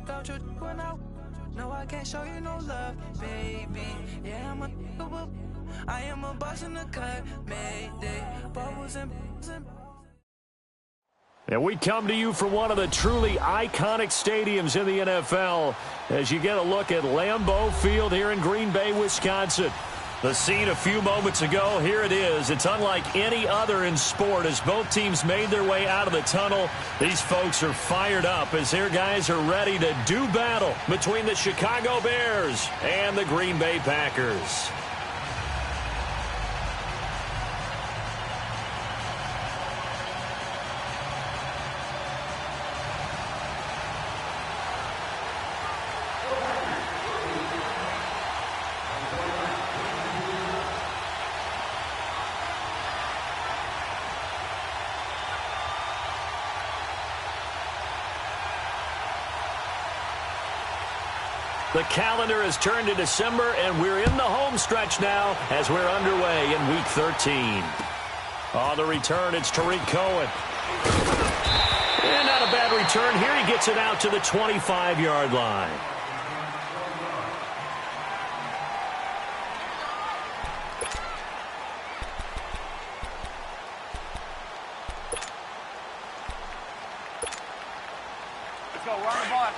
Don't you when I no, I can't show you no love, baby. Yeah, I am a boss in the cut, mayday. Bubbles and And we come to you from one of the truly iconic stadiums in the NFL as you get a look at Lambeau Field here in Green Bay, Wisconsin. The scene a few moments ago, here it is. It's unlike any other in sport as both teams made their way out of the tunnel. These folks are fired up as their guys are ready to do battle between the Chicago Bears and the Green Bay Packers. The calendar has turned to December, and we're in the home stretch now as we're underway in Week 13. On the return, it's Tariq Cohen. And not a bad return here. He gets it out to the 25-yard line. Let's go. We're on the ball.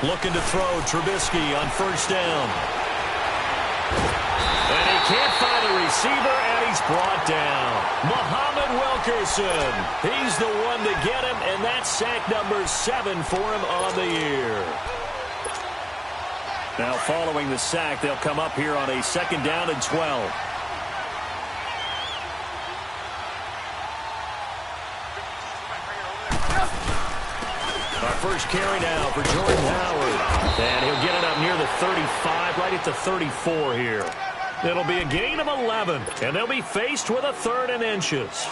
Looking to throw Trubisky on first down. And he can't find a receiver, and he's brought down. Muhammad Wilkerson. He's the one to get him, and that's sack number 7 for him on the year. Now following the sack, they'll come up here on a 2nd down and 12. First carry now for Jordan Howard. And he'll get it up near the 35, right at the 34 here. It'll be a gain of 11, and they'll be faced with a 3rd and inches.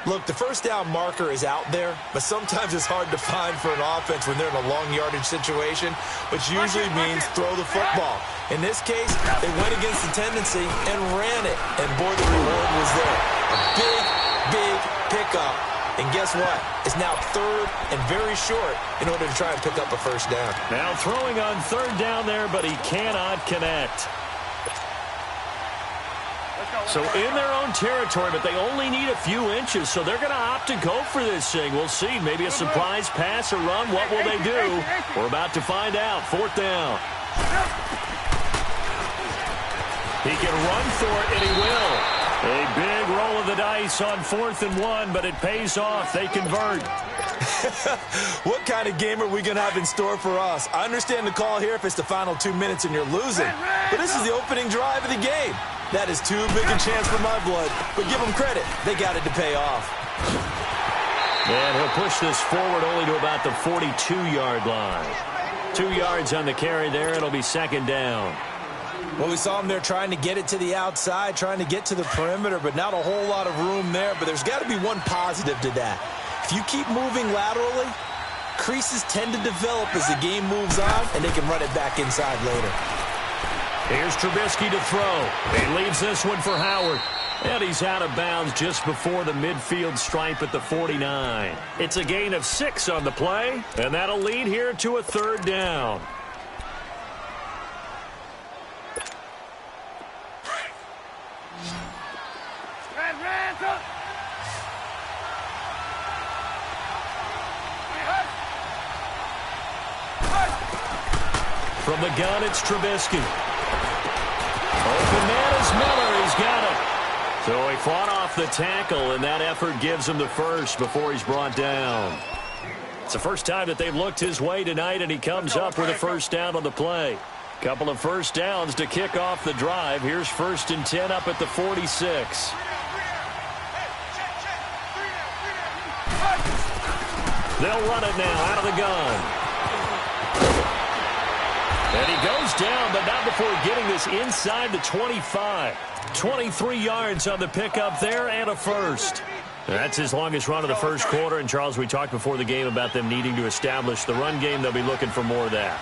Look, the first down marker is out there, but sometimes it's hard to find for an offense when they're in a long yardage situation, which usually means throw the football. In this case, they went against the tendency and ran it, and boy, the reward was there. A big pickup. And guess what? It's now 3rd and very short in order to try and pick up a first down. Now throwing on 3rd down there, but he cannot connect. So in their own territory, but they only need a few inches, so they're going to opt to go for this thing. We'll see. Maybe a surprise pass or run. What will they do? We're about to find out. 4th down. He can run for it, and he will. A big roll of the dice on 4th and 1, but it pays off. They convert. What kind of game are we going to have in store for us? I understand the call here if it's the final 2 minutes and you're losing, but this is the opening drive of the game. That is too big a chance for my blood, but give them credit. They got it to pay off. And he'll push this forward only to about the 42-yard line. 2 yards on the carry there. It'll be 2nd down. Well, we saw him there trying to get it to the outside, trying to get to the perimeter, but not a whole lot of room there. But there's got to be one positive to that. If you keep moving laterally, creases tend to develop as the game moves on, and they can run it back inside later. Here's Trubisky to throw. He leaves this one for Howard. And he's out of bounds just before the midfield stripe at the 49. It's a gain of 6 on the play, and that'll lead here to a 3rd down. From the gun, it's Trubisky. Open man is Miller. He's got it. So he fought off the tackle, and that effort gives him the first before he's brought down. It's the first time that they've looked his way tonight, and he comes up with a first down on the play. Couple of first downs to kick off the drive. Here's 1st and 10 up at the 46. They'll run it now out of the gun. And he goes down, but not before getting this inside the 25. 23 yards on the pickup there and a first. That's his longest run of the first quarter. And, Charles, we talked before the game about them needing to establish the run game. They'll be looking for more of that.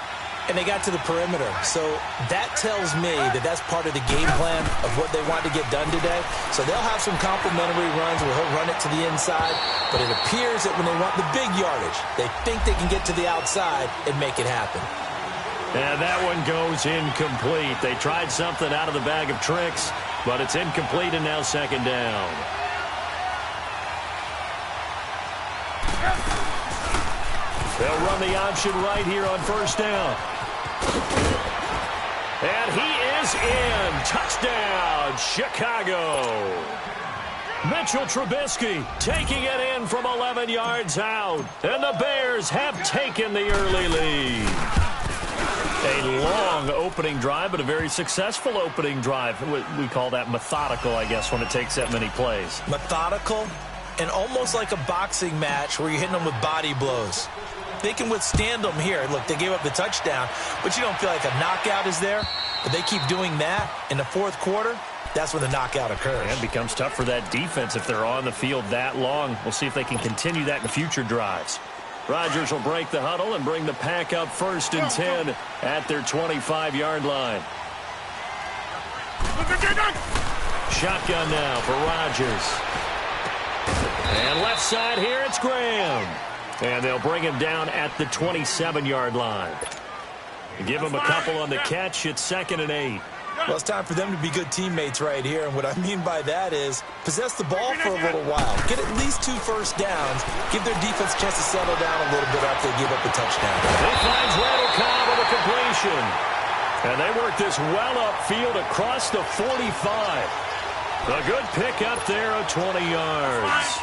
and they got to the perimeter. So that tells me that that's part of the game plan of what they want to get done today. So they'll have some complimentary runs where he'll run it to the inside, but it appears that when they want the big yardage, they think they can get to the outside and make it happen. And that one goes incomplete. They tried something out of the bag of tricks, but it's incomplete and now second down. They'll run the option right here on first down. And he is in. Touchdown, Chicago. Mitchell Trubisky taking it in from 11 yards out. And the Bears have taken the early lead. A long opening drive, but a very successful opening drive. We call that methodical, I guess, when it takes that many plays. Methodical and almost like a boxing match where you're hitting them with body blows. They can withstand them here. Look, they gave up the touchdown, but you don't feel like a knockout is there. But they keep doing that in the fourth quarter. That's when the knockout occurs. And it becomes tough for that defense if they're on the field that long. We'll see if they can continue that in future drives. Rodgers will break the huddle and bring the pack up first and 10 at their 25-yard line. Shotgun now for Rodgers. And left side here, it's Graham. And they'll bring him down at the 27-yard line. Give him a couple on the catch. It's 2nd and 8. Well, it's time for them to be good teammates right here. And what I mean by that is possess the ball for a little while. Get at least 2 first downs. Give their defense a chance to settle down a little bit after they give up the touchdown. He finds Randall Cobb with a completion. And they work this well upfield across the 45. A good pick up there of 20 yards.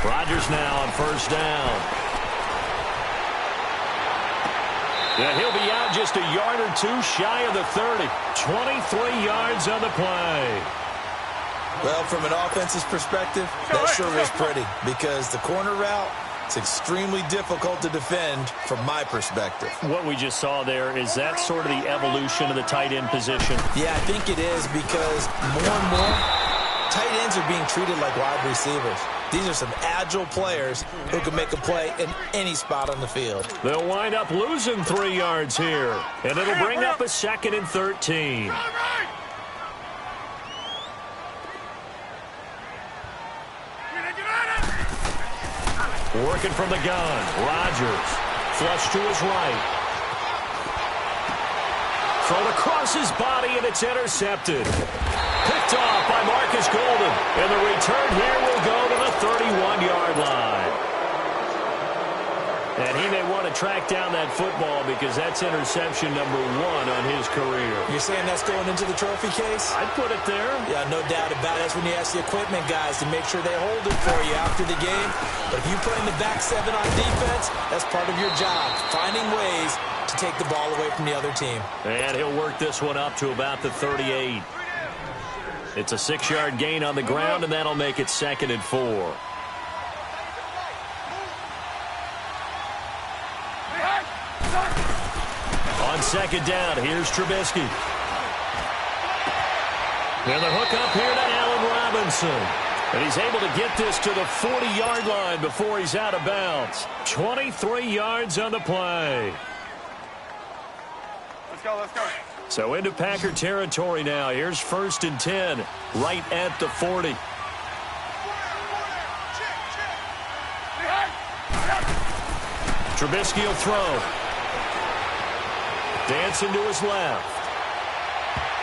Rodgers now on first down. Yeah, he'll be out just a yard or two shy of the 30. 23 yards on the play. Well, from an offense's perspective, that sure was pretty because the corner route, it's extremely difficult to defend from my perspective. What we just saw there, is that sort of the evolution of the tight end position? Yeah, I think it is because more and more, tight ends are being treated like wide receivers. These are some agile players who can make a play in any spot on the field. They'll wind up losing 3 yards here, and it'll bring up a 2nd and 13. Working from the gun, Rodgers. Flush to his right. Thrown across his body, and it's intercepted. Picked off by Marcus Golden. And the return here will go to the 31-yard line. And he may want to track down that football because that's interception number 1 on his career. You're saying that's going into the trophy case? I'd put it there. Yeah, no doubt about it. That's when you ask the equipment guys to make sure they hold it for you after the game. But if you put in the back 7 on defense, that's part of your job, finding ways to take the ball away from the other team. And he'll work this one up to about the 38. It's a 6-yard gain on the ground, and that'll make it 2nd and 4. On second down, here's Trubisky. And the hook up here to Allen Robinson. And he's able to get this to the 40-yard line before he's out of bounds. 23 yards on the play. Let's go, let's go. So into Packer territory now. Here's 1st and 10, right at the 40. Trubisky will throw. Dancing to his left.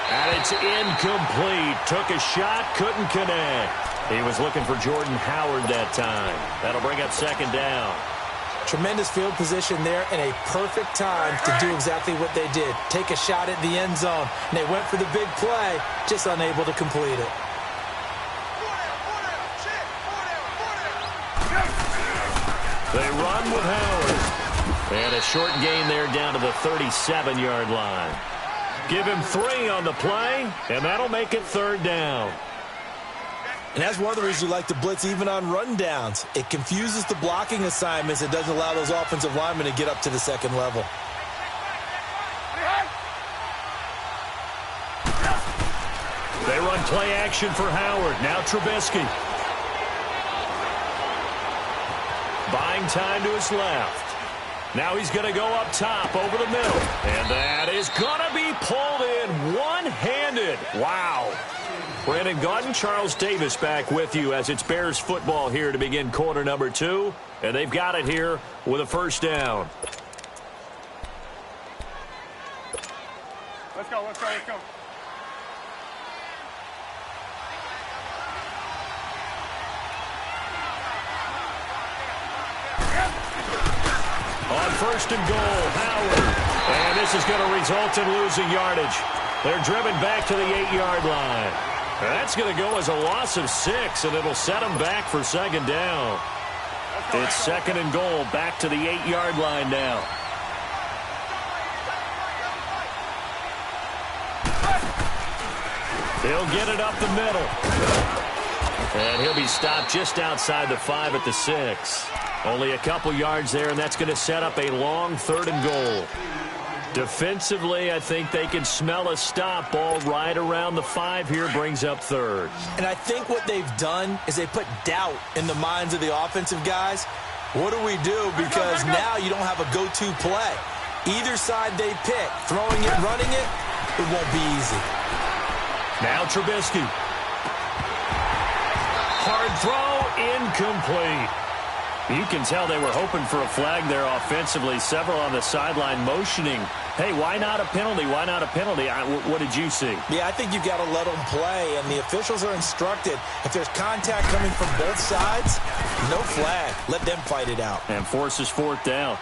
And it's incomplete. Took a shot, couldn't connect. He was looking for Jordan Howard that time. That'll bring up 2nd down. Tremendous field position there and a perfect time to do exactly what they did. Take a shot at the end zone. And they went for the big play, just unable to complete it. They run with Howard. And a short gain there down to the 37-yard line. Give him 3 on the play, and that'll make it 3rd down. And that's one of the reasons we like to blitz even on rundowns. It confuses the blocking assignments. It doesn't allow those offensive linemen to get up to the 2nd level. They run play action for Howard. Now Trubisky. Buying time to his left. Now he's going to go up top over the middle. And that is going to be pulled in one-handed. Wow. Brandon Gaudin, Charles Davis back with you as it's Bears football here to begin quarter number 2. And they've got it here with a first down. Let's go. On first and goal, Howard. And this is going to result in losing yardage. They're driven back to the 8-yard line. That's going to go as a loss of 6, and it'll set them back for second down. It's second and goal, back to the 8-yard line now. He'll get it up the middle. And he'll be stopped just outside the 5 at the 6. Only a couple yards there, and that's going to set up a long third and goal. Defensively, I think they can smell a stop. Ball right around the 5 here, brings up third. And I think what they've done is they put doubt in the minds of the offensive guys. What do we do? Because now you don't have a go-to play. Either side they pick, throwing it, running it, it won't be easy. Now Trubisky. Hard throw, incomplete. You can tell they were hoping for a flag there offensively. Several on the sideline motioning. Hey, why not a penalty? Why not a penalty? What did you see? Yeah, I think you've got to let them play, and the officials are instructed. If there's contact coming from both sides, no flag. Let them fight it out. And forces fourth down.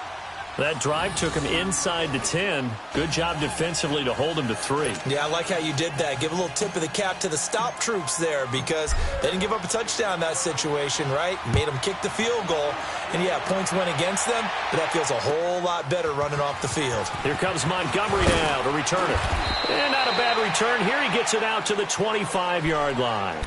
That drive took him inside the 10. Good job defensively to hold him to 3. Yeah, I like how you did that. Give a little tip of the cap to the stop troops there because they didn't give up a touchdown in that situation, right? Made them kick the field goal. And, yeah, points went against them, but that feels a whole lot better running off the field. Here comes Montgomery now to return it. And not a bad return. Here he gets it out to the 25-yard line.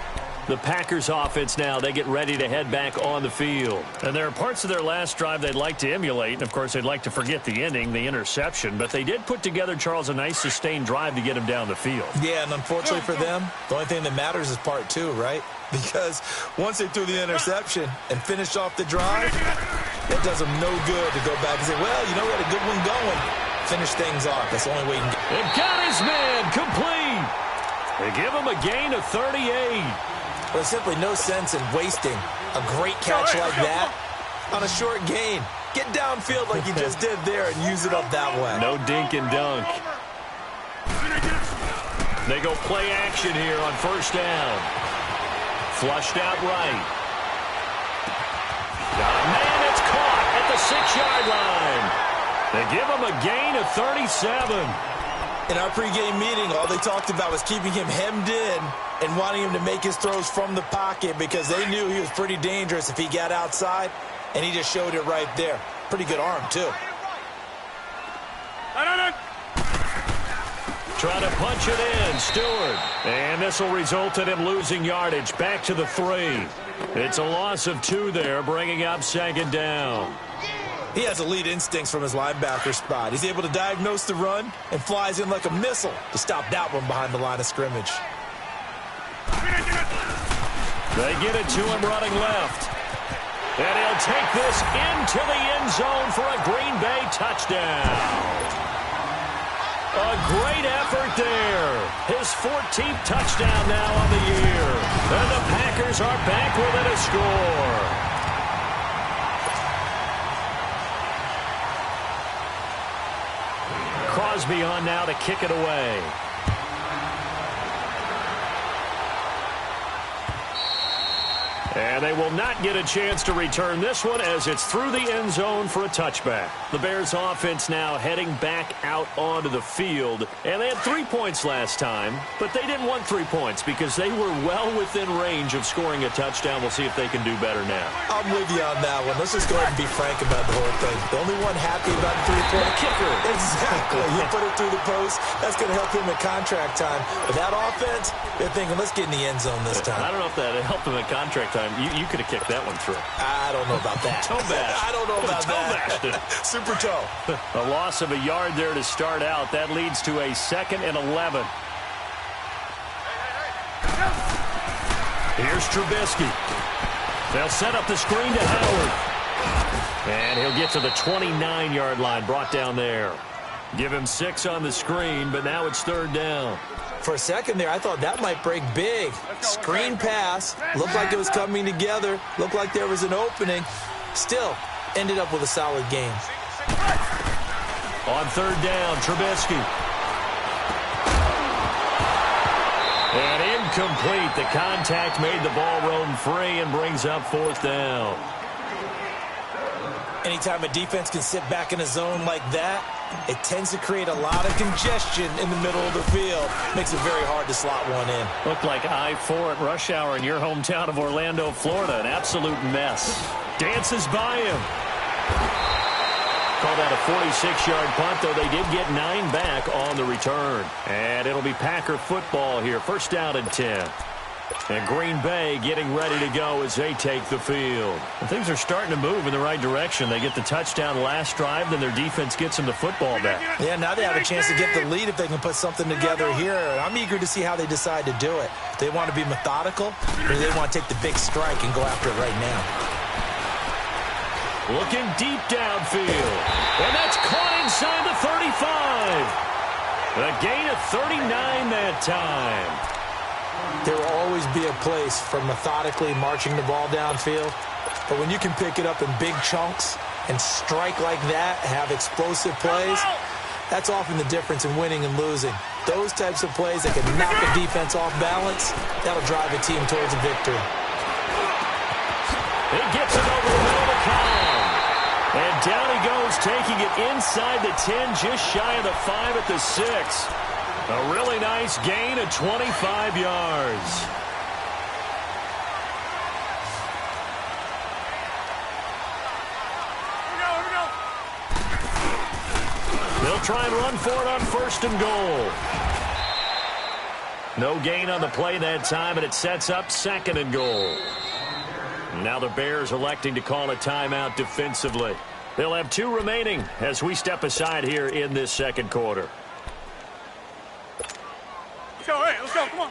The Packers offense now, they get ready to head back on the field. And there are parts of their last drive they'd like to emulate. And, of course, they'd like to forget the ending, the interception. But they did put together, Charles, a nice sustained drive to get him down the field. Yeah, and unfortunately for them, the only thing that matters is part 2, right? Because once they threw the interception and finished off the drive, it does them no good to go back and say, well, you know, we had a good one going. Finish things off. That's the only way you can get it. They got his man complete. They give him a gain of 38. There's simply no sense in wasting a great catch like that on a short gain. Get downfield like you just did there and use it up that way. No dink and dunk. They go play action here on first down. Flushed out right. Got a man that's caught at the 6-yard line. They give him a gain of 37. In our pregame meeting, all they talked about was keeping him hemmed in and wanting him to make his throws from the pocket because they knew he was pretty dangerous if he got outside, and he just showed it right there. Pretty good arm, too. Trying to punch it in, Stewart. And this will result in him losing yardage back to the 3. It's a loss of 2 there, bringing up second down. He has elite instincts from his linebacker spot. He's able to diagnose the run and flies in like a missile to stop that one behind the line of scrimmage. They get it to him running left. And he'll take this into the end zone for a Green Bay touchdown. A great effort there. His 14th touchdown now on the year. And the Packers are back within a score. Crosby on now to kick it away. And they will not get a chance to return this one as it's through the end zone for a touchback. The Bears offense now heading back out onto the field. And they had 3 points last time, but they didn't want 3 points because they were well within range of scoring a touchdown. We'll see if they can do better now. I'm with you on that one. Let's just go ahead and be frank about the whole thing. The only one happy about the 3-point kicker. Exactly. You put it through the post. That's going to help him at contract time. But that offense, they're thinking, let's get in the end zone this time. I don't know if that helped him at contract time. You could have kicked that one through. I don't know about that. Toe bash. I don't know about that. Super toe. A loss of a yard there to start out. That leads to a 2nd and 11. Here's Trubisky. They'll set up the screen to Howard. And he'll get to the 29-yard line, brought down there. Give him 6 on the screen, but now it's 3rd down. For a second there, I thought that might break big. Screen pass. Looked like it was coming together. Looked like there was an opening. Still, ended up with a solid game. On 3rd down, Trubisky. And incomplete. The contact made the ball roam free and brings up 4th down. Anytime a defense can sit back in a zone like that, it tends to create a lot of congestion in the middle of the field. Makes it very hard to slot one in. Looked like I-4 at rush hour in your hometown of Orlando, Florida. An absolute mess. Dances by him. Call that a 46-yard punt, though they did get 9 back on the return. And it'll be Packer football here. 1st down and 10. And Green Bay getting ready to go as they take the field. And things are starting to move in the right direction. They get the touchdown last drive, then their defense gets them the football back. Yeah, now they have a chance to get the lead if they can put something together here. And I'm eager to see how they decide to do it. They want to be methodical, or do they want to take the big strike and go after it right now? Looking deep downfield. And that's caught inside the 35. A gain of 39 that time. There will always be a place for methodically marching the ball downfield. But when you can pick it up in big chunks and strike like that, have explosive plays, that's often the difference in winning and losing. Those types of plays that can knock a defense off balance, that'll drive a team towards a victory. He gets it over the middle of the column. And down he goes, taking it inside the 10, just shy of the 5 at the 6. A really nice gain of 25 yards. They'll try and run for it on 1st and goal. No gain on the play that time, and it sets up 2nd and goal. Now the Bears electing to call a timeout defensively. They'll have 2 remaining as we step aside here in this 2nd quarter. Let's go, come on.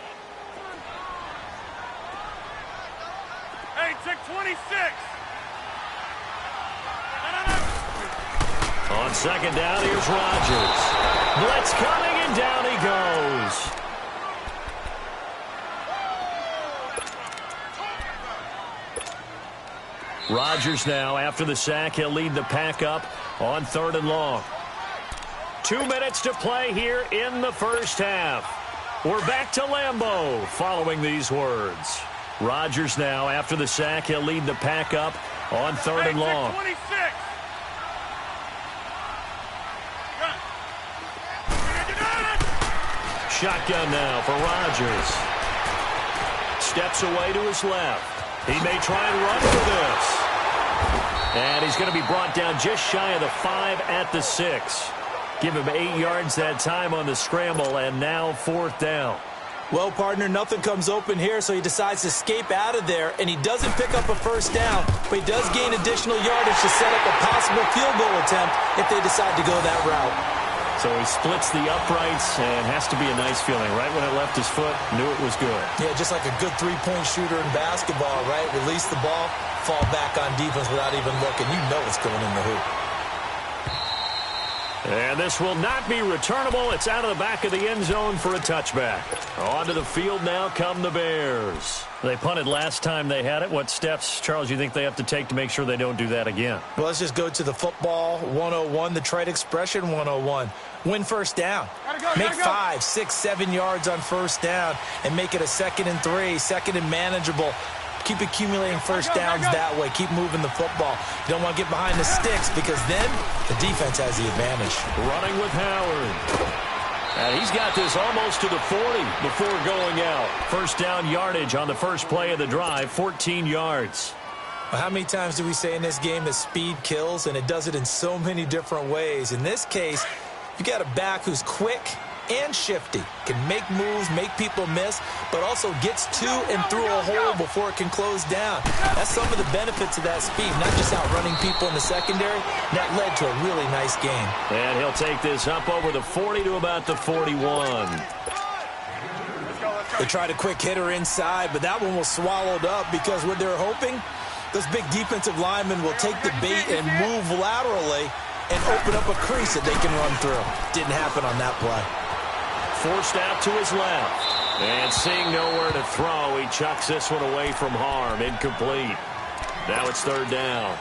Hey, check 26. On 2nd down, here's Rodgers. Blitz coming, and down he goes. Rodgers now, after the sack, he'll lead the pack up on 3rd and long. 2 minutes to play here in the 1st half. We're back to Lambeau following these words. Rodgers now, after the sack, he'll lead the pack up on 3rd and long. 26. Shotgun now for Rodgers. Steps away to his left. He may try and run for this. And he's going to be brought down just shy of the 5 at the 6. Give him 8 yards that time on the scramble, and now 4th down. Well, partner, nothing comes open here, so he decides to escape out of there, and he doesn't pick up a 1st down, but he does gain additional yardage to set up a possible field goal attempt if they decide to go that route. So he splits the uprights, and has to be a nice feeling. Right when it left his foot, knew it was good. Yeah, just like a good 3-point shooter in basketball, right? Release the ball, fall back on defense without even looking. You know it's going in the hoop. And this will not be returnable. It's out of the back of the end zone for a touchback. Onto the field now come the Bears. They punted last time they had it. What steps, Charles, you think they have to take to make sure they don't do that again? Well, let's just go to the football 101, the trade expression 101. Win 1st down. Make 5, 6, 7 yards on 1st down and make it a 2nd and 3, 2nd and manageable. Keep accumulating 1st downs that way. Keep moving the football. You don't want to get behind the sticks because then the defense has the advantage. Running with Howard. And he's got this almost to the 40 before going out. 1st down yardage on the first play of the drive, 14 yards. Well, how many times do we say in this game that speed kills, and it does it in so many different ways. In this case, you got a back who's quick and shifty, can make moves, make people miss, but also gets to and through a hole before it can close down. That's some of the benefits of that speed, not just outrunning people in the secondary. That led to a really nice game. And he'll take this up over the 40 to about the 41. They tried a quick hitter inside, but that one was swallowed up because what they're hoping Those big defensive linemen will take the bait and move laterally and open up a crease that they can run through. Didn't happen on that play. Forced out to his left. And seeing nowhere to throw, he chucks this one away from harm. Incomplete. Now it's third down.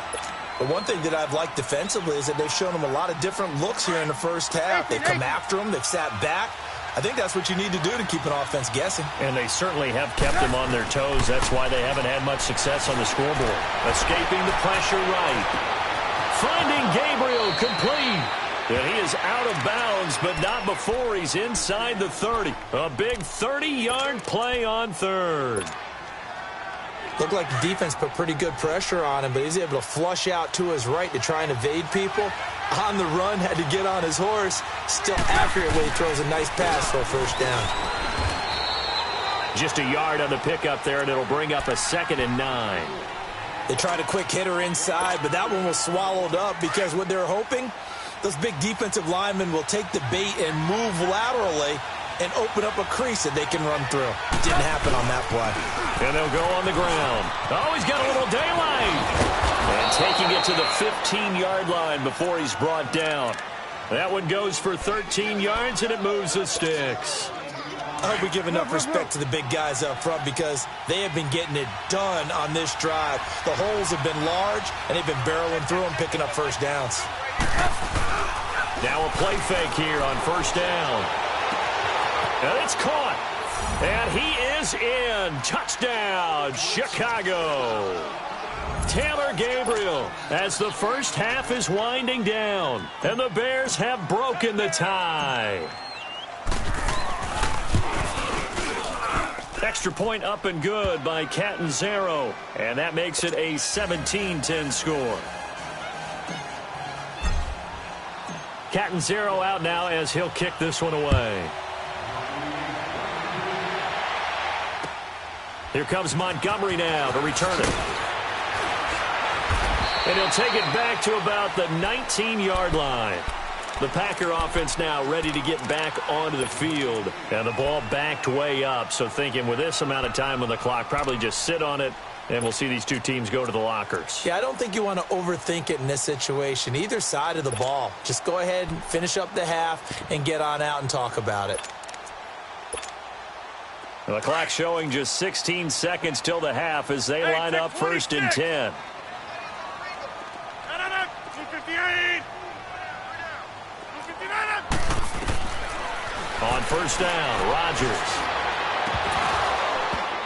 But one thing that I've liked defensively is that they've shown him a lot of different looks here in the first half. They've come after him. They've sat back. I think that's what you need to do to keep an offense guessing. And they certainly have kept them on their toes. That's why they haven't had much success on the scoreboard. Escaping the pressure right. Finding Gabriel complete. And he is out of bounds, but not before he's inside the 30. A big 30-yard play on third. Looked like the defense put pretty good pressure on him, but he's able to flush out to his right to try and evade people. On the run, had to get on his horse. Still accurate when he throws a nice pass for a first down. Just a yard on the pickup there, and it'll bring up a 2nd and 9. They tried a quick hitter inside, but that one was swallowed up because what they're hoping, those big defensive linemen will take the bait and move laterally and open up a crease that they can run through. Didn't happen on that play. And they'll go on the ground. Oh, he's got a little daylight. And taking it to the 15-yard line before he's brought down. That one goes for 13 yards, and it moves the sticks. I hope we give enough respect to the big guys up front because they have been getting it done on this drive. The holes have been large, and they've been barreling through them, picking up first downs. Now a play fake here on first down. And it's caught. And he is in. Touchdown, Chicago. Taylor Gabriel as the first half is winding down. And the Bears have broken the tie. Extra point up and good by Catanzaro. And that makes it a 17-10 score. Catanzaro out now as he'll kick this one away. Here comes Montgomery now to return it. And he'll take it back to about the 19-yard line. The Packer offense now ready to get back onto the field. And the ball backed way up. So thinking with this amount of time on the clock, probably just sit on it, and we'll see these two teams go to the lockers. Yeah, I don't think you want to overthink it in this situation. Either side of the ball. Just go ahead and finish up the half and get on out and talk about it. The clock showing just 16 seconds till the half as they line up 1st and 10. On first down, Rodgers.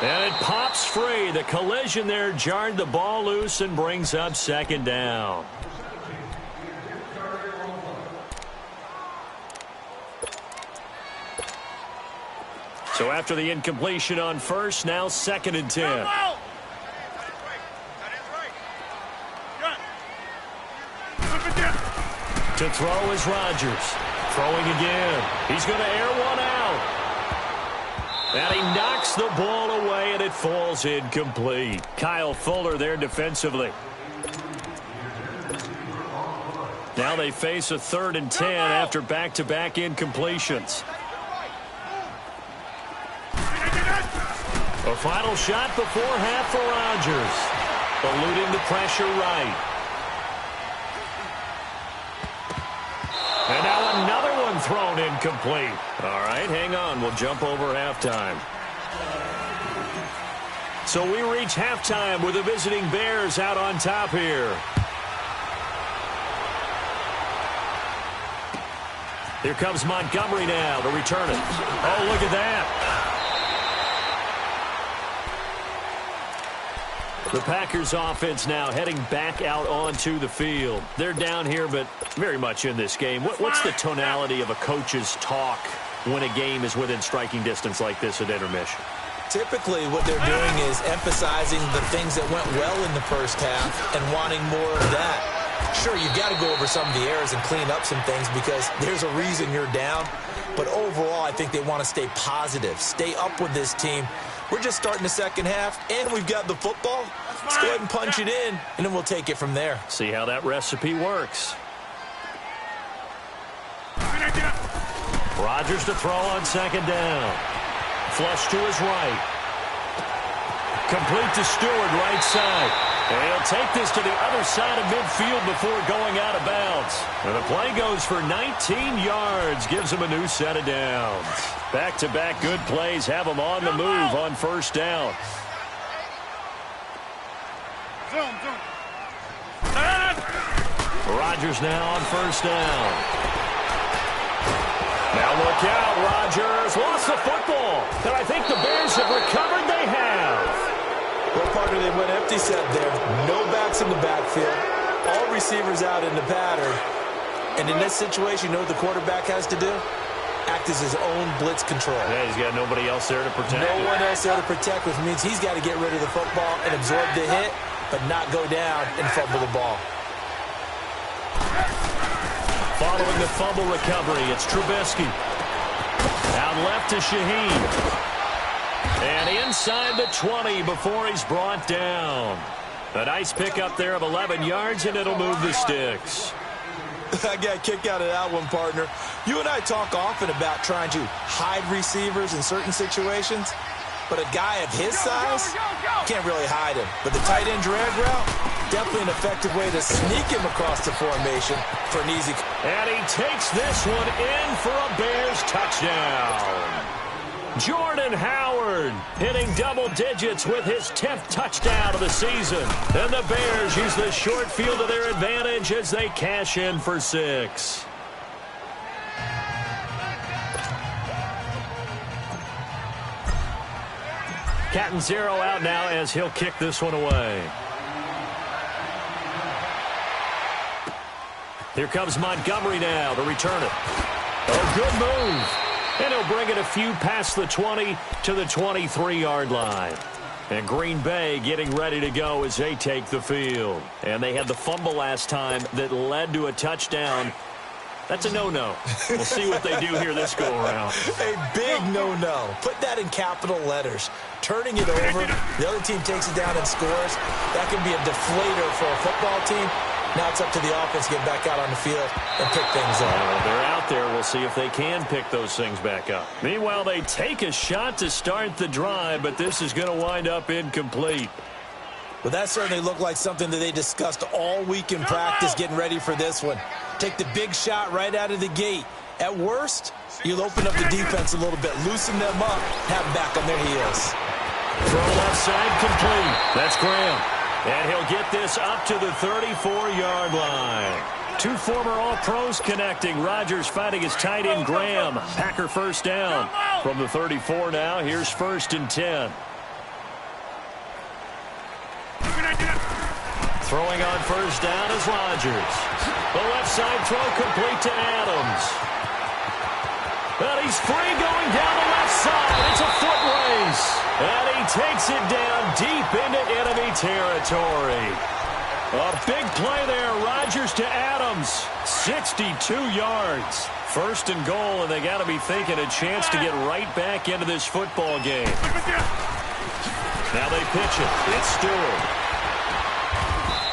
And it pops free. The collision there jarred the ball loose and brings up 2nd down. So after the incompletion on first, now 2nd and 10. To throw is Rodgers. Throwing again. He's going to air one out. And he knocks the ball away, and it falls incomplete. Kyle Fuller there defensively. Now they face a 3rd and 10 after back-to-back incompletions. A final shot before half for Rodgers. Eluding the pressure right. And now another one thrown incomplete. All right, hang on. We'll jump over halftime. So we reach halftime with the visiting Bears out on top here. Here comes Montgomery now to return it. Oh, look at that. The Packers offense now heading back out onto the field. They're down here, but very much in this game. What's the tonality of a coach's talk when a game is within striking distance like this at intermission? Typically, what they're doing is emphasizing the things that went well in the first half and wanting more of that. Sure, you've got to go over some of the errors and clean up some things because there's a reason you're down. But overall, I think they want to stay positive, stay up with this team. We're just starting the second half, and we've got the football. Let's go ahead and punch it in, and then we'll take it from there. See how that recipe works. Rodgers to throw on 2nd down. Flush to his right. Complete to Stewart, right side. And he'll take this to the other side of midfield before going out of bounds. And the play goes for 19 yards, gives him a new set of downs. Back-to-back good plays have him on the move on first down. Zoom. Rodgers now on first down. Now look out, Rodgers lost the football. And I think the Bears have recovered. They have. Well, partner, they went empty set there. No backs in the backfield. All receivers out in the pattern. And in this situation, you know what the quarterback has to do? Act as his own blitz control. Yeah, he's got nobody else there to protect. No one else there to protect, which means he's got to get rid of the football and absorb the hit, but not go down and fumble the ball. Following the fumble recovery, it's Trubisky. Out left to Shaheen. And inside the 20 before he's brought down. A nice pickup there of 11 yards, and it'll move the sticks. I got a kick out of that one, partner. You and I talk often about trying to hide receivers in certain situations, but a guy of his size can't really hide him. But the tight end drag route, definitely an effective way to sneak him across the formation for an easy. And he takes this one in for a Bears touchdown. Jordan Howard hitting double digits with his 10th touchdown of the season. And the Bears use the short field to their advantage as they cash in for 6. Cat and zero out now as he'll kick this one away. Here comes Montgomery now to return it. Oh, good move. And he'll bring it a few past the 20 to the 23-yard line. And Green Bay getting ready to go as they take the field. And they had the fumble last time that led to a touchdown. That's a no-no. We'll see what they do here this go-around. A big no-no. Put that in capital letters. Turning it over, the other team takes it down and scores. That can be a deflator for a football team. Now it's up to the offense to get back out on the field and pick things up. Well, they're out there. We'll see if they can pick those things back up. Meanwhile, they take a shot to start the drive, but this is going to wind up incomplete. Well, that certainly looked like something that they discussed all week in practice getting ready for this one. Take the big shot right out of the gate. At worst, you'll open up the defense a little bit, loosen them up, have them back on their heels. Throw left side complete. That's Graham. And he'll get this up to the 34-yard line. Two former All-Pros connecting. Rodgers fighting his tight end Graham. Packer first down. From the 34 now, here's 1st and 10. Throwing on first down is Rodgers. The left side throw complete to Adams. But he's free going down the left side. It's a foot race. And he takes it down deep into enemy territory. A big play there. Rodgers to Adams. 62 yards. 1st and goal, and they got to be thinking a chance to get right back into this football game. Now they pitch it. It's Stewart.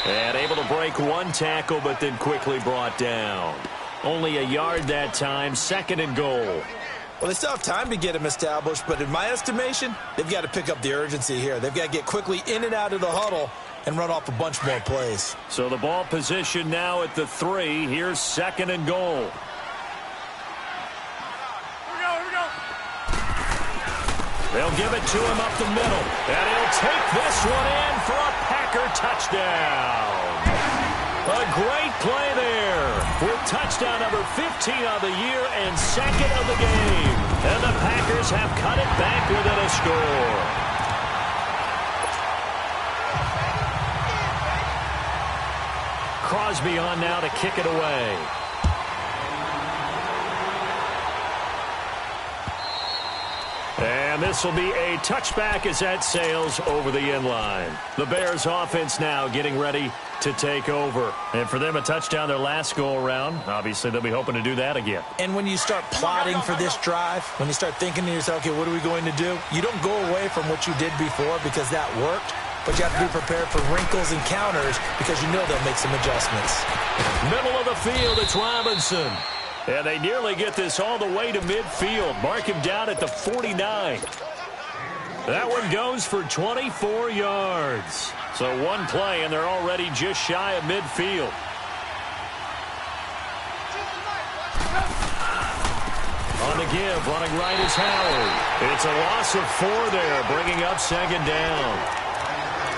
And able to break one tackle, but then quickly brought down. Only a yard that time. 2nd and goal. Well, they still have time to get him established, but in my estimation, they've got to pick up the urgency here. They've got to get quickly in and out of the huddle and run off a bunch more plays. So the ball position now at the 3. Here's 2nd and goal. Here we go. They'll give it to him up the middle. And he'll take this one in for a Packer touchdown. A great play there with touchdown number 15 of the year and 2nd of the game. And the Packers have cut it back within a score. Crosby on now to kick it away. And this will be a touchback as that sails over the inline. The Bears offense now getting ready to take over. And for them, a touchdown their last go-around. Obviously, they'll be hoping to do that again. And when you start plotting for this drive, when you start thinking to yourself, okay, what are we going to do? You don't go away from what you did before because that worked, but you have to be prepared for wrinkles and counters because you know they'll make some adjustments. Middle of the field, it's Robinson. And they nearly get this all the way to midfield. Mark him down at the 49. That one goes for 24 yards. So one play, and they're already just shy of midfield. On the give, running right is Howard. It's a loss of 4 there, bringing up second down.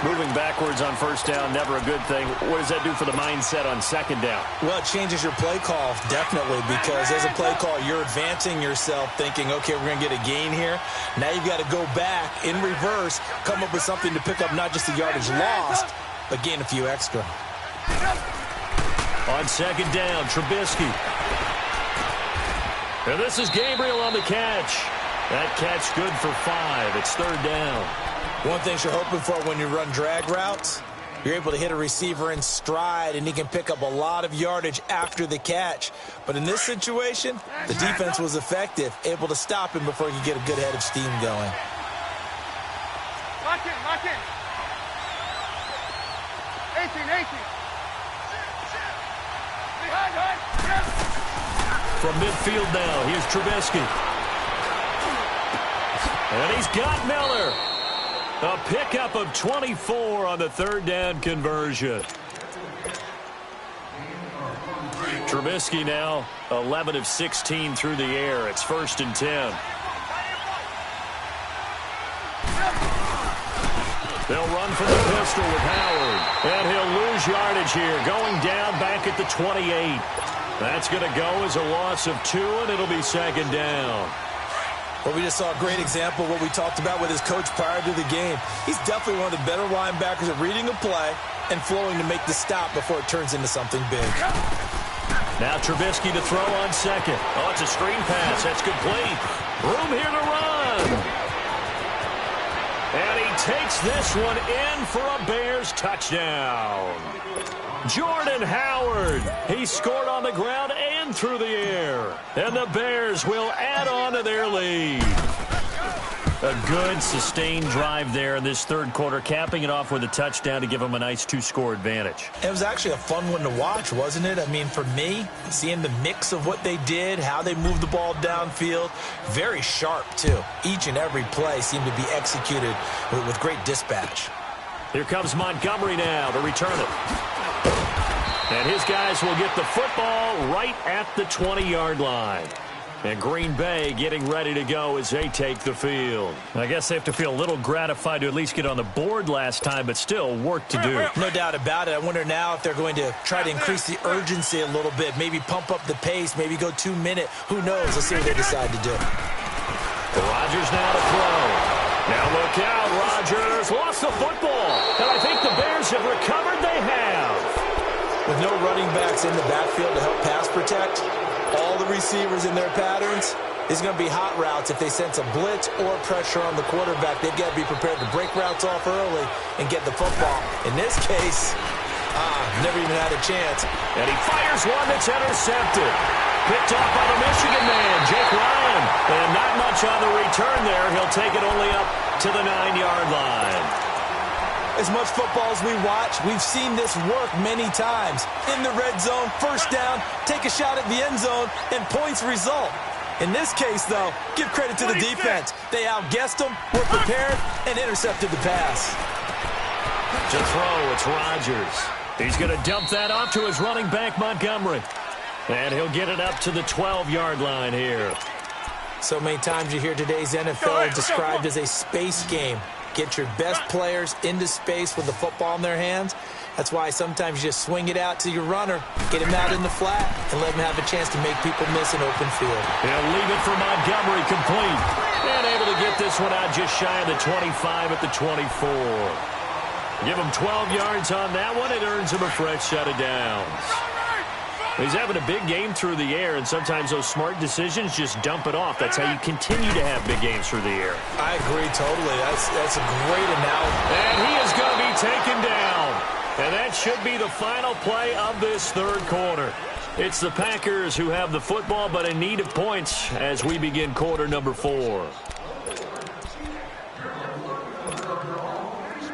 Moving backwards on first down, never a good thing. What does that do for the mindset on second down? Well, it changes your play call, definitely, because as a play call, you're advancing yourself thinking, okay, we're going to get a gain here. Now you've got to go back in reverse, come up with something to pick up not just the yardage lost, but gain a few extra. On second down, Trubisky. And this is Gabriel on the catch. That catch good for 5. It's third down. One thing you're hoping for when you run drag routes, you're able to hit a receiver in stride, and he can pick up a lot of yardage after the catch. But in this situation, the defense was effective, able to stop him before he could get a good head of steam going. Lock in, lock in. 18. From midfield now, here's Trubisky. And he's got Miller. A pickup of 24 on the third down conversion. Trubisky now 11 of 16 through the air. It's 1st and 10. They'll run from the pistol with Howard. And he'll lose yardage here, going down back at the 28. That's going to go as a loss of 2, and it'll be second down. Well, we just saw a great example of what we talked about with his coach prior to the game. He's definitely one of the better linebackers at reading a play and flowing to make the stop before it turns into something big. Now Trubisky to throw on second. Oh, it's a screen pass. That's complete. Room here to run. And he takes this one in for a Bears touchdown. Jordan Howard. He scored on the ground and through the air. And the Bears will add on to their lead. A good, sustained drive there in this third quarter, capping it off with a touchdown to give them a nice 2-score advantage. It was actually a fun one to watch, wasn't it? I mean, for me, seeing the mix of what they did, how they moved the ball downfield, very sharp, too. Each and every play seemed to be executed with great dispatch. Here comes Montgomery now to return it. And his guys will get the football right at the 20-yard line. And Green Bay getting ready to go as they take the field. I guess they have to feel a little gratified to at least get on the board last time, but still work to do. No doubt about it. I wonder now if they're going to try to increase the urgency a little bit, maybe pump up the pace, maybe go 2-minute. Who knows? Let's see what they decide to do. Rodgers now to throw. Now look out, Rodgers lost the football. And I think the Bears have recovered. They have. With no running backs in the backfield to help pass protect, all the receivers in their patterns, it's going to be hot routes if they sense a blitz or pressure on the quarterback. They've got to be prepared to break routes off early and get the football. In this case, never even had a chance. And he fires one that's intercepted. Picked off by the Michigan man, Jake Ryan. And not much on the return there. He'll take it only up to the 9-yard line. As much football as we watch, we've seen this work many times. In the red zone, first down, take a shot at the end zone, and points result. In this case, though, give credit to the defense. They outguessed them, were prepared, and intercepted the pass. To throw, it's Rodgers. He's going to dump that off to his running back, Montgomery. And he'll get it up to the 12-yard line here. So many times you hear today's NFL described as a space game. Get your best players into space with the football in their hands. That's why sometimes you just swing it out to your runner, get him out in the flat, and let him have a chance to make people miss an open field. He'll leave it for Montgomery complete. And able to get this one out just shy of the 25 at the 24. Give him 12 yards on that one. It earns him a fresh set of downs. He's having a big game through the air, and sometimes those smart decisions just dump it off. That's how you continue to have big games through the air. I agree totally. That's a great analogy. And he is going to be taken down. And that should be the final play of this third quarter. It's the Packers who have the football, but in need of points as we begin quarter number 4.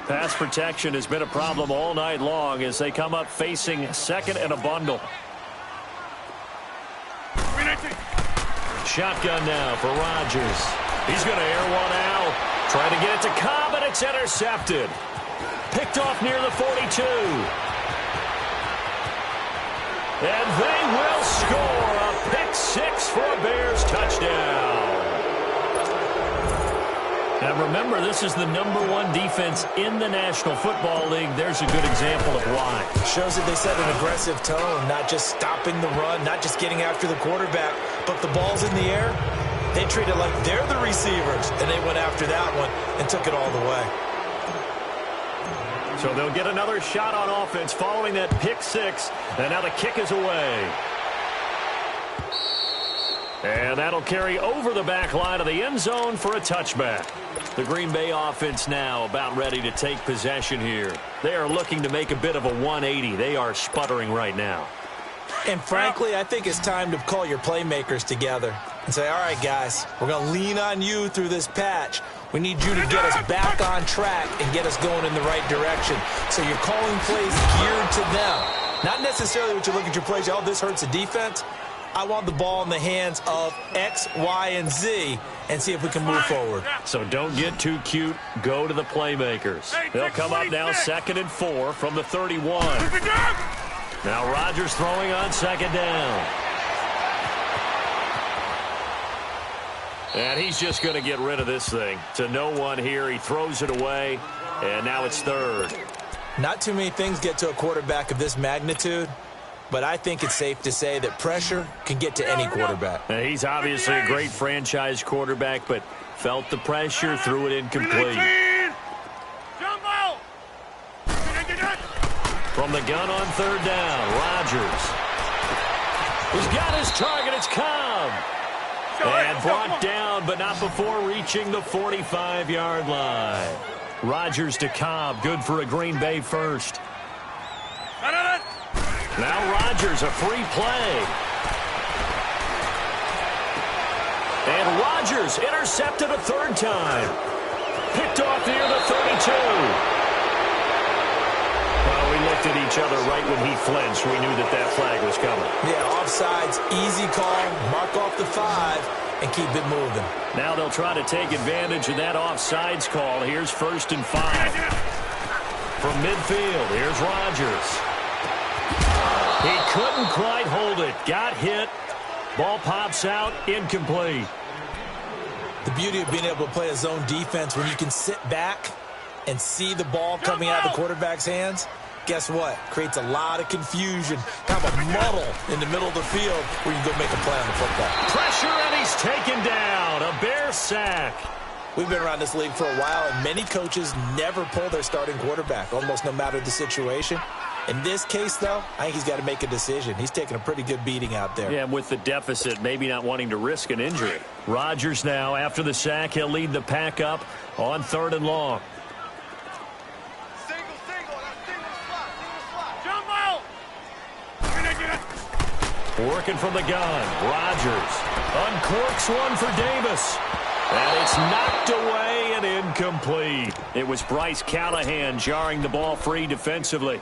Pass protection has been a problem all night long as they come up facing second and a bundle. Shotgun now for Rodgers. He's going to air one out. Trying to get it to Cobb, and it's intercepted. Picked off near the 42. And they will score a pick six for a Bears touchdown. Now remember, this is the #1 defense in the National Football League. There's a good example of why. It shows that they set an aggressive tone, not just stopping the run, not just getting after the quarterback, but the ball's in the air. They treat it like they're the receivers, and they went after that one and took it all the way. So they'll get another shot on offense following that pick six, and now the kick is away. And that'll carry over the back line of the end zone for a touchback. The Green Bay offense now about ready to take possession here. They are looking to make a bit of a 180. They are sputtering right now. And frankly, I think it's time to call your playmakers together and say, all right, guys, we're going to lean on you through this patch. We need you to get us back on track and get us going in the right direction. So you're calling plays geared to them. Not necessarily what you look at your plays, oh, this hurts the defense. I want the ball in the hands of X, Y, and Z and see if we can move forward. So don't get too cute. Go to the playmakers. They'll come up now 2nd and 4 from the 31. Now Rodgers throwing on 2nd down. And he's just going to get rid of this thing. To no one here. He throws it away, and now it's 3rd. Not too many things get to a quarterback of this magnitude, but I think it's safe to say that pressure can get to any quarterback. Now, he's obviously a great franchise quarterback, but felt the pressure, threw it incomplete. From the gun on 3rd down, Rodgers. He's got his target. It's Cobb. And brought down, but not before reaching the 45-yard line. Rodgers to Cobb, good for a Green Bay first. Now Rodgers, a free play. And Rodgers intercepted a 3rd time. Picked off near the 32. Well, we looked at each other right when he flinched. We knew that flag was coming. Yeah, offsides, easy call, mark off the 5, and keep it moving. Now they'll try to take advantage of that offsides call. Here's 1st and 5. From midfield, here's Rodgers. He couldn't quite hold it. Got hit. Ball pops out. Incomplete. The beauty of being able to play a zone defense when you can sit back and see the ball coming out of the quarterback's hands, guess what? Creates a lot of confusion, kind of a muddle in the middle of the field where you can go make a play on the football. Pressure, and he's taken down. A Bear sack. We've been around this league for a while, and many coaches never pull their starting quarterback, almost no matter the situation. In this case, though, I think he's got to make a decision. He's taking a pretty good beating out there. Yeah, and with the deficit, maybe not wanting to risk an injury. Rodgers now, after the sack, he'll lead the pack up on 3rd and long. Working from the gun, Rodgers uncorks one for Davis. And it's knocked away and incomplete. It was Bryce Callahan jarring the ball free defensively.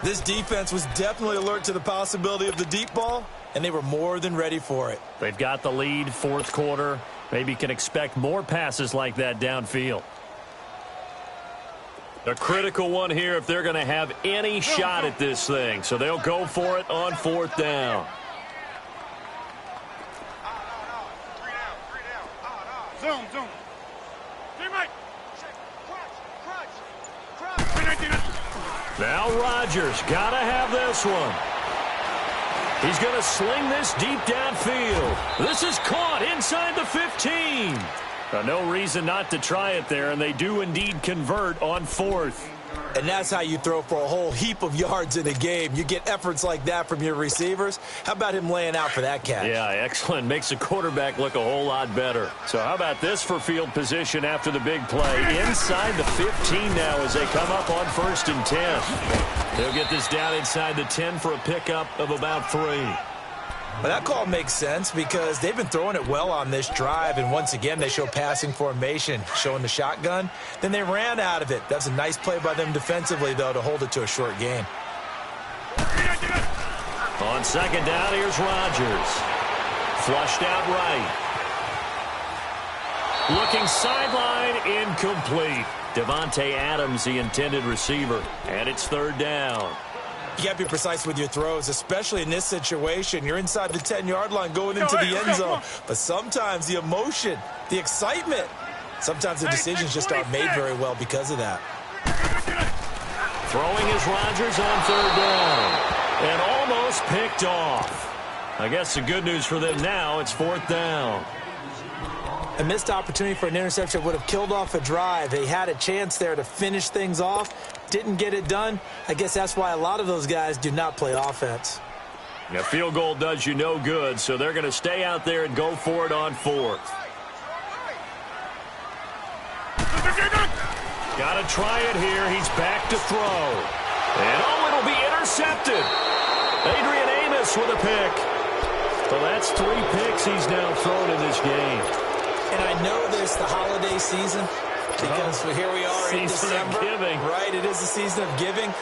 This defense was definitely alert to the possibility of the deep ball, and they were more than ready for it. They've got the lead, 4th quarter. Maybe can expect more passes like that downfield. A critical one here if they're going to have any shot at this thing. So they'll go for it on 4th down. Zoom. Now Rodgers got to have this one. He's going to sling this deep downfield. This is caught inside the 15. No reason not to try it there, and they do indeed convert on 4th. And that's how you throw for a whole heap of yards in a game. You get efforts like that from your receivers. How about him laying out for that catch? Yeah, excellent. Makes the quarterback look a whole lot better. So how about this for field position after the big play? Inside the 15 now as they come up on 1st and 10. They'll get this down inside the 10 for a pickup of about 3. But that call makes sense because they've been throwing it well on this drive, and once again they show passing formation, showing the shotgun. Then they ran out of it. That's a nice play by them defensively, though, to hold it to a short game. On 2nd down, here's Rodgers. Flushed out right. Looking sideline, incomplete. Devontae Adams, the intended receiver. And it's third down. You got to be precise with your throws, especially in this situation. You're inside the 10-yard line going into the end zone. But sometimes the emotion, the excitement, sometimes the decisions just aren't made very well because of that. Throwing is Rodgers on third down. And almost picked off. I guess the good news for them now, it's fourth down. A missed opportunity for an interception would have killed off a drive. They had a chance there to finish things off. Didn't get it done. I guess that's why a lot of those guys do not play offense. A field goal does you no good, so they're going to stay out there and go for it on fourth. Got to try it here. He's back to throw. And, oh, it'll be intercepted. Adrian Amos with a pick. So that's 3 picks he's now thrown in this game. And I know this, the holiday season, because here we are in December. Giving. Right, it is the season of giving.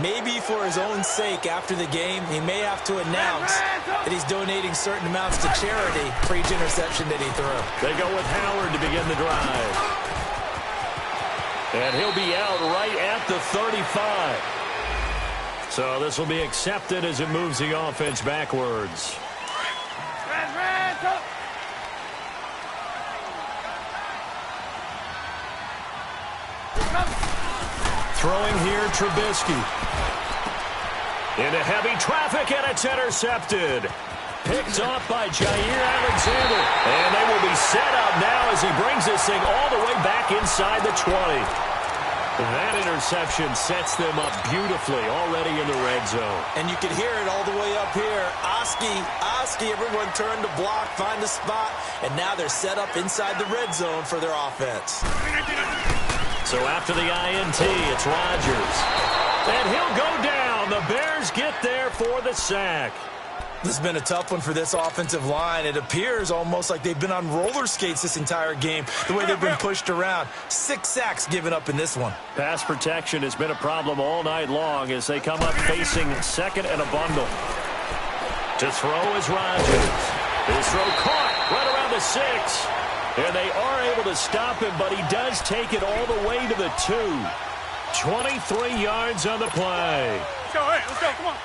Maybe for his own sake after the game, he may have to announce that he's donating certain amounts to charity for each interception that he threw. They go with Howard to begin the drive. And he'll be out right at the 35. So this will be accepted as it moves the offense backwards. Throwing here, Trubisky. Into heavy traffic, and it's intercepted. Picked off by Jair Alexander. And they will be set up now as he brings this thing all the way back inside the 20. That interception sets them up beautifully already in the red zone. And you can hear it all the way up here. Oski, everyone turned to block, find a spot, and now they're set up inside the red zone for their offense. So after the INT, it's Rodgers. And he'll go down. The Bears get there for the sack. This has been a tough one for this offensive line. It appears almost like they've been on roller skates this entire game, the way they've been pushed around. 6 sacks given up in this one. Pass protection has been a problem all night long as they come up facing second and a bundle. To throw is Rodgers. His throw caught right around the 6. And they are able to stop him, but he does take it all the way to the 2. 23 yards on the play. Let's go, hey, let's go, come on.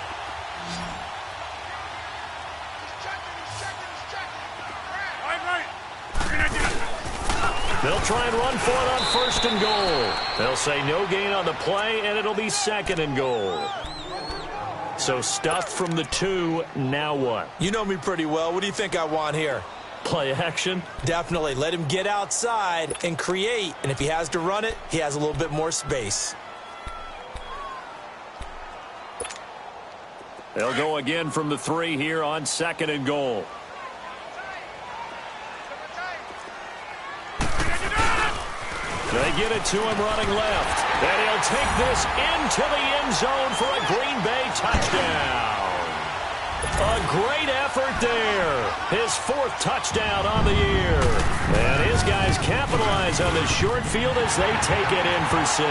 They'll try and run for it on first and goal. They'll say no gain on the play, and it'll be second and goal. So stuffed from the 2, now what? You know me pretty well. What do you think I want here? Play action? Definitely. Let him get outside and create. And if he has to run it, he has a little bit more space. They'll go again from the 3 here on second and goal. They get it to him running left. And he'll take this into the end zone for a Green Bay touchdown. A great effort there. His 4th touchdown on the year. And his guys capitalize on the short field as they take it in for 6.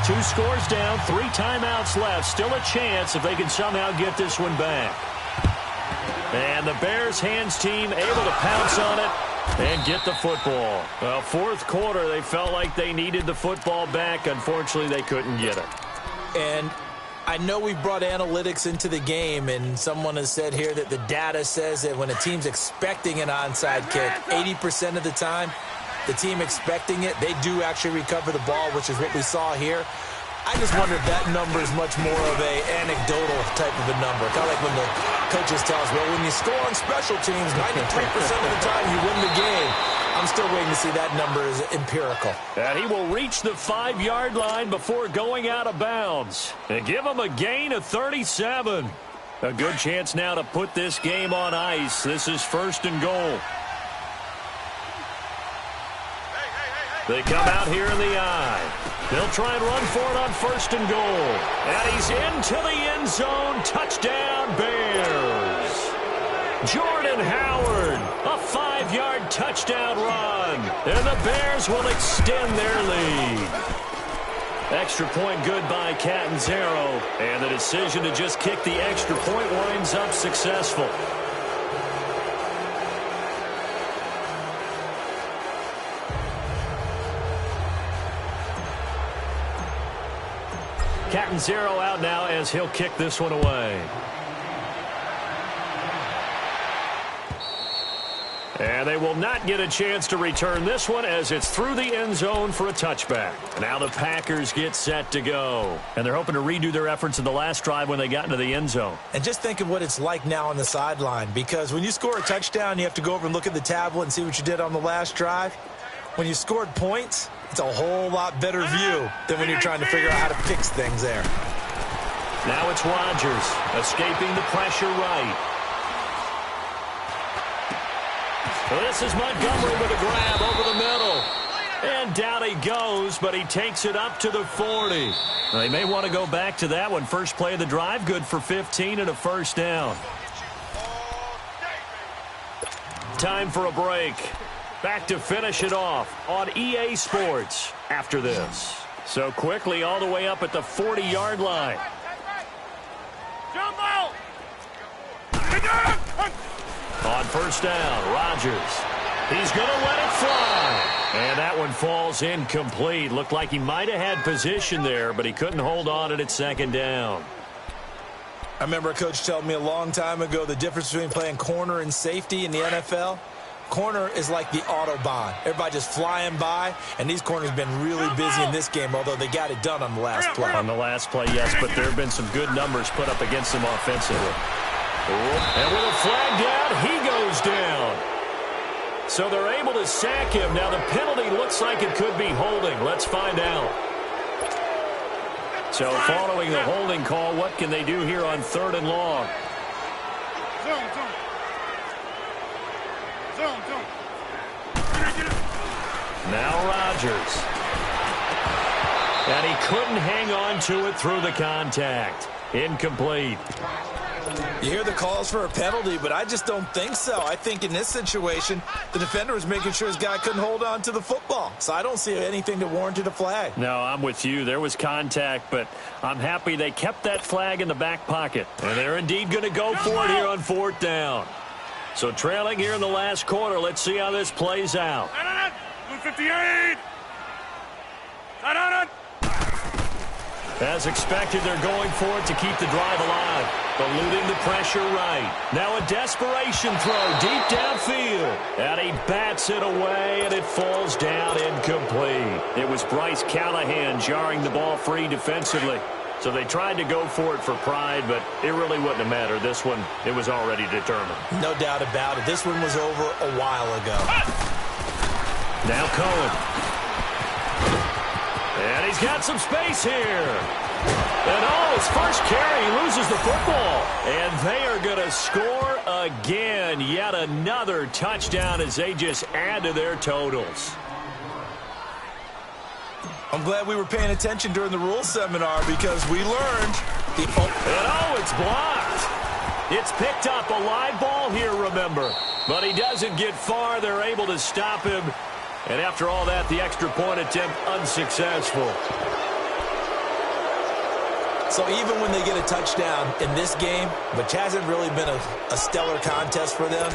2 scores down, 3 timeouts left. Still a chance if they can somehow get this one back. And the Bears hands team able to pounce on it and get the football. Well, 4th quarter, they felt like they needed the football back. Unfortunately, they couldn't get it. And I know we brought analytics into the game, and someone has said here that the data says that when a team's expecting an onside kick, 80% of the time, the team expecting it, they do actually recover the ball, which is what we saw here. I just wonder if that number is much more of a anecdotal type of a number. Kind of like when the coaches tell us, well, when you score on special teams, 93% of the time you win the game. I'm still waiting to see that number is empirical. And he will reach the 5-yard line before going out of bounds. And give him a gain of 37. A good chance now to put this game on ice. This is first and goal. They come out here in the eye. They'll try and run for it on first and goal. And he's into the end zone. Touchdown, Bears. Jordan Howard, a 5-yard touchdown run. And the Bears will extend their lead. Extra point good by Catanzaro. And the decision to just kick the extra point winds up successful. Catanzaro out now as he'll kick this one away. And they will not get a chance to return this one as it's through the end zone for a touchback. Now the Packers get set to go. And they're hoping to redo their efforts in the last drive when they got into the end zone. And just think of what it's like now on the sideline, because when you score a touchdown, you have to go over and look at the tablet and see what you did on the last drive. When you scored points, it's a whole lot better view than when you're trying to figure out how to fix things there. Now it's Rodgers escaping the pressure right. This is Montgomery with a grab over the middle. And down he goes, but he takes it up to the 40. They may want to go back to that one. First play of the drive, good for 15 and a first down. Time for a break. Back to finish it off on EA Sports after this. So quickly all the way up at the 40-yard line. On first down, Rodgers. He's going to let it fly. And that one falls incomplete. Looked like he might have had position there, but he couldn't hold on at second down. I remember a coach telling me a long time ago the difference between playing corner and safety in the NFL. Corner is like the Autobahn. Everybody just flying by, and these corners have been really busy in this game, although they got it done on the last play. On the last play, yes, but there have been some good numbers put up against them offensively. And with a flag down, he goes down. So they're able to sack him. Now the penalty looks like it could be holding. Let's find out. So following the holding call, what can they do here on third and long? Now Rodgers. And he couldn't hang on to it through the contact. Incomplete. You hear the calls for a penalty, but I just don't think so. I think in this situation, the defender was making sure his guy couldn't hold on to the football. So I don't see anything that warranted a flag. No, I'm with you. There was contact, but I'm happy they kept that flag in the back pocket. And they're indeed going to go for it here on fourth down. So trailing here in the last quarter, let's see how this plays out. 58. As expected, they're going for it to keep the drive alive. Eluding the pressure right. Now a desperation throw deep downfield. And he bats it away, and it falls down incomplete. It was Bryce Callahan jarring the ball free defensively. So they tried to go for it for pride, but it really wouldn't have mattered. This one, it was already determined. No doubt about it. This one was over a while ago. Now Cohen. And he's got some space here. And his first carry, he loses the football. And they are going to score again. Yet another touchdown as they just add to their totals. I'm glad we were paying attention during the rules seminar because we learned the... And it's blocked. It's picked up a live ball here, remember. But he doesn't get far. They're able to stop him. And after all that, the extra point attempt unsuccessful. So even when they get a touchdown in this game, which hasn't really been a stellar contest for them,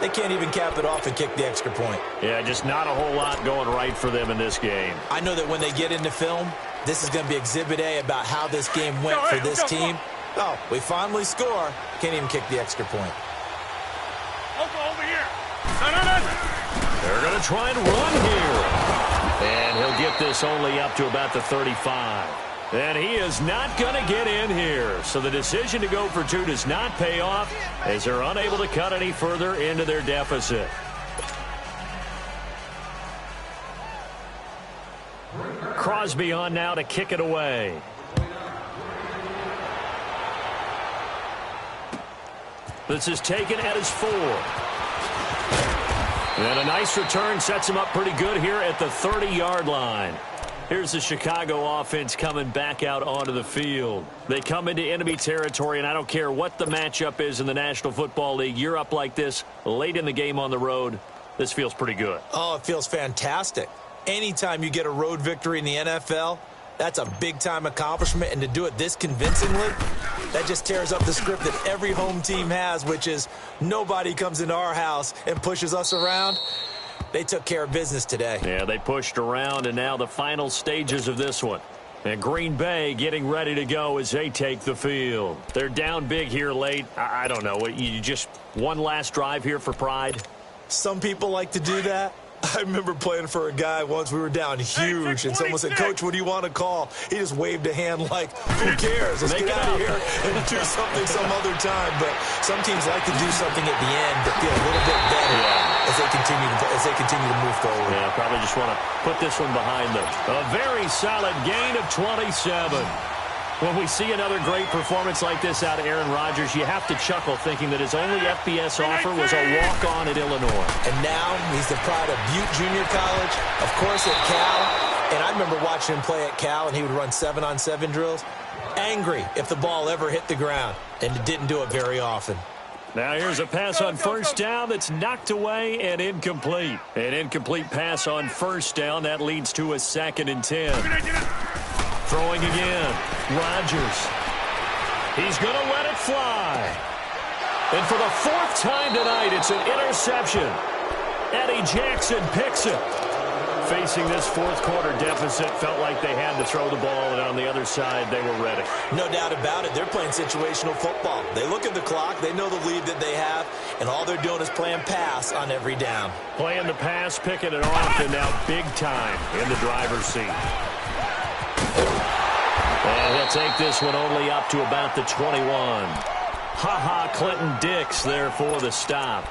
they can't even cap it off and kick the extra point. Yeah, just not a whole lot going right for them in this game. I know that when they get into film, this is going to be Exhibit A about how this game went for this team. Oh, we finally score. Can't even kick the extra point. Over here. They're going to try and run here. And he'll get this only up to about the 35. And he is not going to get in here. So the decision to go for two does not pay off as they're unable to cut any further into their deficit. Crosby on now to kick it away. This is taken at his 4. And a nice return sets him up pretty good here at the 30-yard line. Here's the Chicago offense coming back out onto the field. They come into enemy territory, and I don't care what the matchup is in the National Football League. You're up like this late in the game on the road. This feels pretty good. Oh, it feels fantastic. Anytime you get a road victory in the NFL, that's a big-time accomplishment, and to do it this convincingly, that just tears up the script that every home team has, which is nobody comes into our house and pushes us around. They took care of business today. Yeah, they pushed around, and now the final stages of this one. And Green Bay getting ready to go as they take the field. They're down big here late. I don't know. You just one last drive here for pride? Some people like to do that. I remember playing for a guy once. We were down huge, and someone said, "Coach, what do you want to call?" He just waved a hand like, "Who cares? Let's get out of here and do something some other time." But some teams like to do something at the end that feel a little bit better as they continue to move forward. Yeah, probably just want to put this one behind them. A very solid gain of 27. When we see another great performance like this out of Aaron Rodgers, you have to chuckle thinking that his only FBS offer was a walk-on at Illinois. And now he's the pride of Butte Junior College, of course at Cal. And I remember watching him play at Cal, and he would run 7-on-7 drills. Angry if the ball ever hit the ground, and it didn't do it very often. Now here's a pass on first down that's knocked away and incomplete. An incomplete pass on first down. That leads to a 2nd and 10. Throwing again. Rodgers. He's going to let it fly. And for the 4th time tonight, it's an interception. Eddie Jackson picks it. Facing this 4th quarter deficit, felt like they had to throw the ball, and on the other side, they were ready. No doubt about it. They're playing situational football. They look at the clock. They know the lead that they have, and all they're doing is playing pass on every down. Playing the pass, picking it off, and now big time in the driver's seat. And he'll take this one only up to about the 21. Ha-ha, Clinton Dix there for the stop.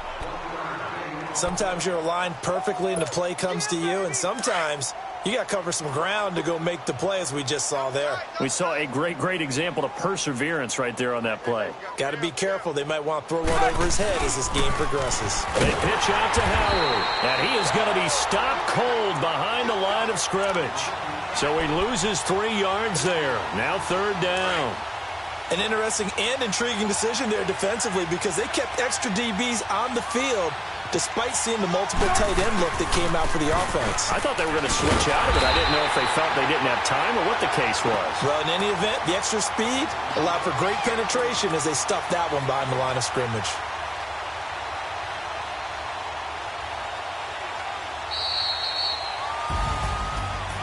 Sometimes you're aligned perfectly and the play comes to you, and sometimes you got to cover some ground to go make the play, as we just saw there. We saw a great example of perseverance right there on that play. Got to be careful. They might want to throw one over his head as this game progresses. They pitch out to Howard, and he is going to be stopped cold behind the line of scrimmage. So he loses 3 yards there. Now 3rd down. An interesting and intriguing decision there defensively, because they kept extra DBs on the field despite seeing the multiple tight end look that came out for the offense. I thought they were going to switch out of it. I didn't know if they felt they didn't have time or what the case was. Well, in any event, the extra speed allowed for great penetration as they stuffed that one behind the line of scrimmage.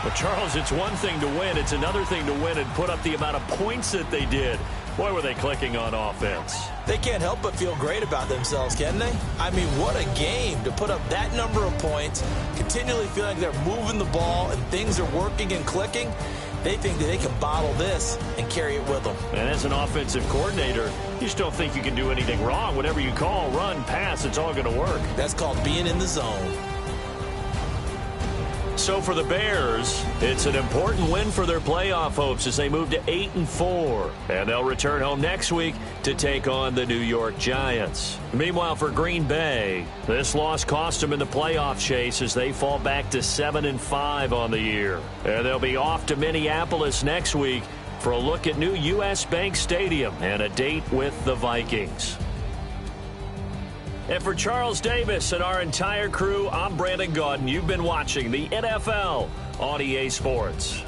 Well, Charles, it's one thing to win. It's another thing to win and put up the amount of points that they did. Boy, were they clicking on offense. They can't help but feel great about themselves, can they? I mean, what a game to put up that number of points, continually feeling like they're moving the ball and things are working and clicking. They think that they can bottle this and carry it with them. And as an offensive coordinator, you just don't think you can do anything wrong. Whatever you call, run, pass, it's all going to work. That's called being in the zone. So for the Bears, it's an important win for their playoff hopes as they move to 8-4. And they'll return home next week to take on the New York Giants. Meanwhile, for Green Bay, this loss cost them in the playoff chase as they fall back to 7-5 on the year. And they'll be off to Minneapolis next week for a look at new U.S. Bank Stadium and a date with the Vikings. And for Charles Davis and our entire crew, I'm Brandon Gaudin. You've been watching the NFL on EA Sports.